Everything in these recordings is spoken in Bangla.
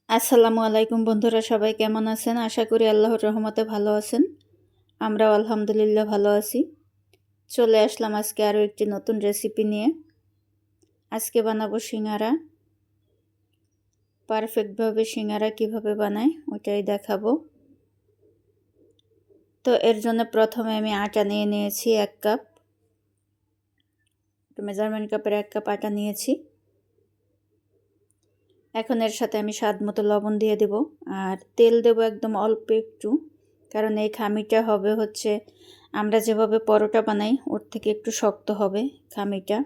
আসসালামু আলাইকুম বন্ধুরা, সবাই কেমন আছেন? আশা করি আল্লাহর রহমতে ভালো আছেন। আমরাও আলহামদুলিল্লাহ ভালো আছি। চলে আসলাম আজকে আরও একটি নতুন রেসিপি নিয়ে। আজকে বানাবো সিঙ্গারা। পারফেক্টভাবে সিঙ্গারা কিভাবে বানায় ওটাই দেখাবো। তো এর জন্য প্রথমে আমি আটা নিয়ে নিয়েছি 1 কাপ। মেজারমেন্ট কাপের 1 কাপ আটা নিয়েছি। এখন এর সাথে আমি স্বাদ মতো লবণ দিয়ে দেব, আর তেল দেব একদম অল্প একটু, কারণ এই খামিটা হবে হচ্ছে আমরা যেভাবে পরোটা বানাই ওর থেকে একটু শক্ত হবে খামিটা।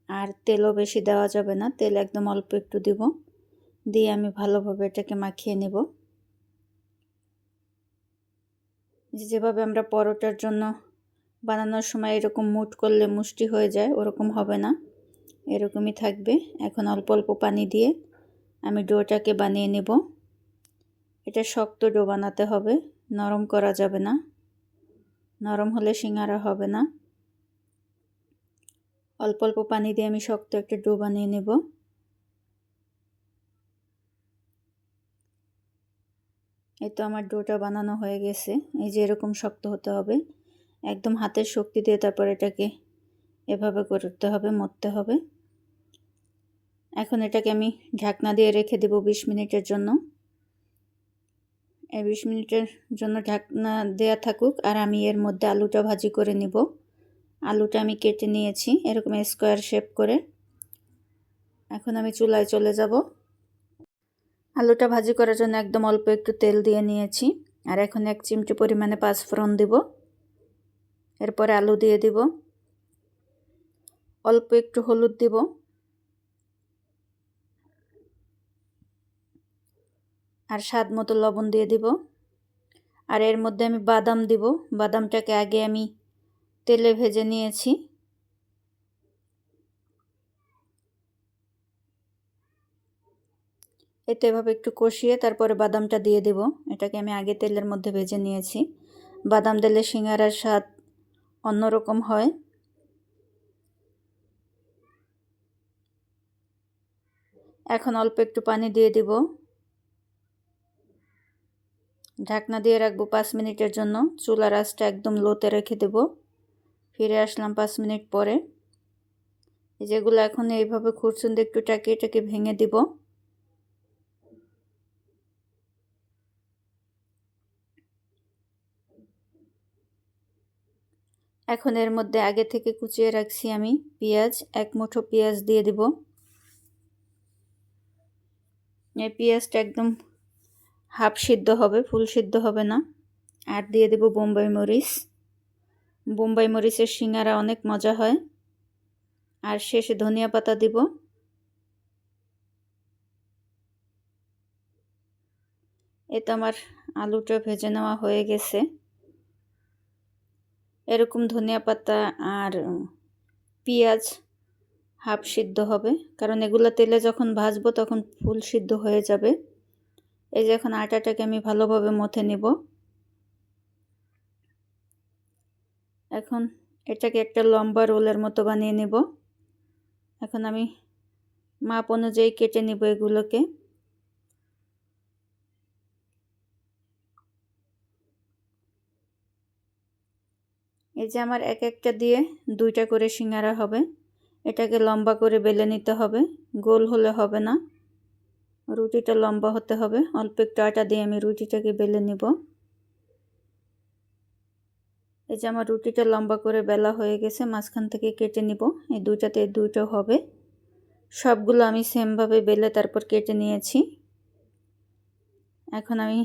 আর তেলও বেশি দেওয়া যাবে না, তেল একদম অল্প একটু দিব। দিয়ে আমি ভালোভাবে এটাকে মাখিয়ে নেব। যেভাবে আমরা পরোটার জন্য বানানোর সময় এরকম মুট করলে মুষ্টি হয়ে যায়, ওরকম হবে না, এরকমই থাকবে। এখন অল্প অল্প পানি দিয়ে আমি ডোটাকে বানিয়ে নেব। এটা শক্ত ডো বানাতে হবে, নরম করা যাবে না, নরম হলে সিঙ্গারা হবে না। অল্প অল্প পানি দিয়ে আমি শক্ত একটা ডো বানিয়ে নেব। এই তো আমার ডোটা বানানো হয়ে গেছে। এই যে এরকম শক্ত হতে হবে, একদম হাতের শক্তি দিয়ে তারপর এটাকে এভাবে করতে হবে, মথতে হবে। এখন এটাকে আমি ঢাকনা দিয়ে রেখে দেব 20 মিনিটের জন্য। এই 20 মিনিটের জন্য ঢাকনা দেয়া থাকুক, আর আমি এর মধ্যে আলুটা ভাজি করে নিব। আলুটা আমি কেটে নিয়েছি এরকম স্কোয়ার শেপ করে। এখন আমি চুলায় চলে যাব। আলুটা ভাজি করার জন্য একদম অল্প একটু তেল দিয়ে নিয়েছি, আর এখন 1 চিমটি পরিমাণে পাঁচফোড়ন দিব। এরপরে আলু দিয়ে দিব, অল্প একটু হলুদ দিব, আর স্বাদ মতো লবণ দিয়ে দিব। আর এর মধ্যে আমি বাদাম দিব। বাদামটাকে আগে আমি তেলে ভেজে নিয়েছি। এতে এভাবে একটু কষিয়ে তারপরে বাদামটা দিয়ে দেব। এটাকে আমি আগে তেলের মধ্যে ভেজে নিয়েছি। বাদাম দিলে সিঙ্গারার স্বাদ অন্যরকম হয়। এখন অল্প একটু পানি দিয়ে দিব। ঢাকনা দিয়ে রাখবো 5 মিনিটের জন্য। চুলার আঁচটা একদম লোতে রেখে দেব। ফিরে আসলাম 5 মিনিট পরে। যেগুলো এখন এইভাবে খুরচুন দিয়ে একটু টাকিয়ে ভেঙে দিব। এখন এর মধ্যে আগে থেকে কুচিয়ে রাখছি আমি পেঁয়াজ, 1 মুঠো পেঁয়াজ দিয়ে দিব। এই পেঁয়াজটা একদম হাফ সিদ্ধ হবে, ফুল সিদ্ধ হবে না। আর দিয়ে দেব বোম্বাই মরিচ। বোম্বাই মরিচের সিঙ্গারা অনেক মজা হয়। আর শেষে ধনিয়া পাতা দিব। এতে আমার আলুটা ভেজে নেওয়া হয়ে গেছে। এরকম ধনিয়া পাতা আর পেঁয়াজ হাফ সিদ্ধ হবে, কারণ এগুলো তেলে যখন ভাজবো তখন ফুল সিদ্ধ হয়ে যাবে। এই যে এখন আটাটাকে আমি ভালোভাবে মথে নেব। এখন এটাকে একটা লম্বা রোলের মতো বানিয়ে নেব। এখন আমি মাপ অনুযায়ী কেটে নেব এগুলোকে। এই যে আমার এক একটা দিয়ে 2টা করে সিঙ্গারা হবে। এটাকে লম্বা করে বেলে নিতে হবে, গোল হলে হবে না। রুটিটা লম্বা হতে হবে। অল্প একটু আটা দিয়ে আমি রুটিটাকে বেলে নিব। এই যে আমার রুটিটা লম্বা করে বেলা হয়ে গেছে, মাঝখান থেকে কেটে নিব। এই 2টাতে 2টা হবে। সবগুলো আমি সেমভাবে বেলে তারপর কেটে নিয়েছি। এখন আমি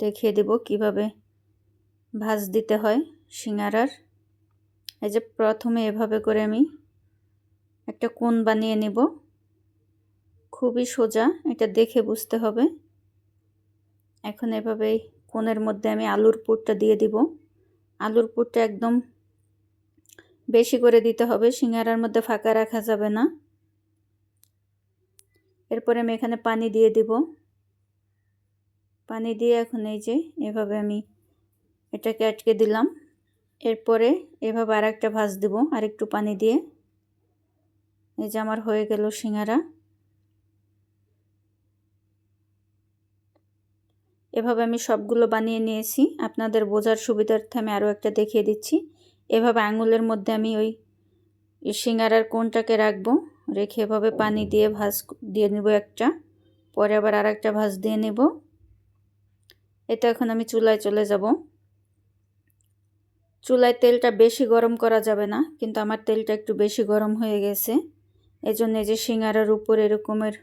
দেখিয়ে দেব কিভাবে ভাঁজ দিতে হয় সিঙ্গারার। এই যে প্রথমে এভাবে করে আমি একটা কোণ বানিয়ে নেব। খুবই সোজা, এটা দেখে বুঝতে হবে। এখন এভাবে কোণের মধ্যে আমি আলুর পুরটা দিয়ে দিব। আলুর পুরটা একদম বেশি করে দিতে হবে, সিঙ্গারার মধ্যে ফাঁকা রাখা যাবে না। এরপরে আমি এখানে পানি দিয়ে দিব। পানি দিয়ে এখন এই যে এভাবে আমি এটাকে আটকে দিলাম। এরপরে এভাবে আরেকটা ভাঁজ দেব আরেকটু পানি দিয়ে। এই যে আমার হয়ে গেল সিঙ্গারা। এভাবে আমি সবগুলো বানিয়ে নিয়েছি। আপনাদের বোঝার সুবিধার্থে আমি আরও একটা দেখিয়ে দিচ্ছি। এভাবে আঙুলের মধ্যে আমি ওই সিঙ্গারার কোণটাকে রাখবো, রেখে এভাবে পানি দিয়ে ভাঁজ দিয়ে নেব একটা, পরে আবার আর একটা ভাঁজ দিয়ে নেব। এটা এখন আমি চুলায় চলে যাব। চুলায় তেলটা বেশি গরম করা যাবে না, কিন্তু আমার তেলটা একটু বেশি গরম হয়ে গেছে। এজন্য এই যে সিঙ্গারার উপর এরকমের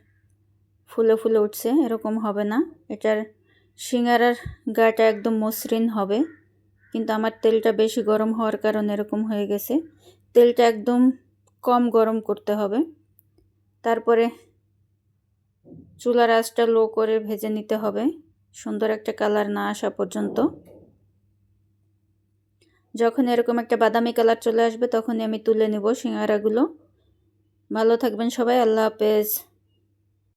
ফুলে ফুলে উঠছে, এরকম হবে না। এটার সিঙ্গারার গাটা একদম মসৃণ হবে, কিন্তু আমার তেলটা বেশি গরম হওয়ার কারণে এরকম হয়ে গেছে। তেলটা একদম কম গরম করতে হবে। তারপরে চুলার আঁচটা লো করে ভেজে নিতে হবে, সুন্দর একটা কালার না আসা পর্যন্ত। যখন এরকম একটা বাদামি কালার চলে আসবে তখনই আমি তুলে নেব সিঙ্গারাগুলো। ভালো থাকবেন সবাই, আল্লাহ হাফেজ।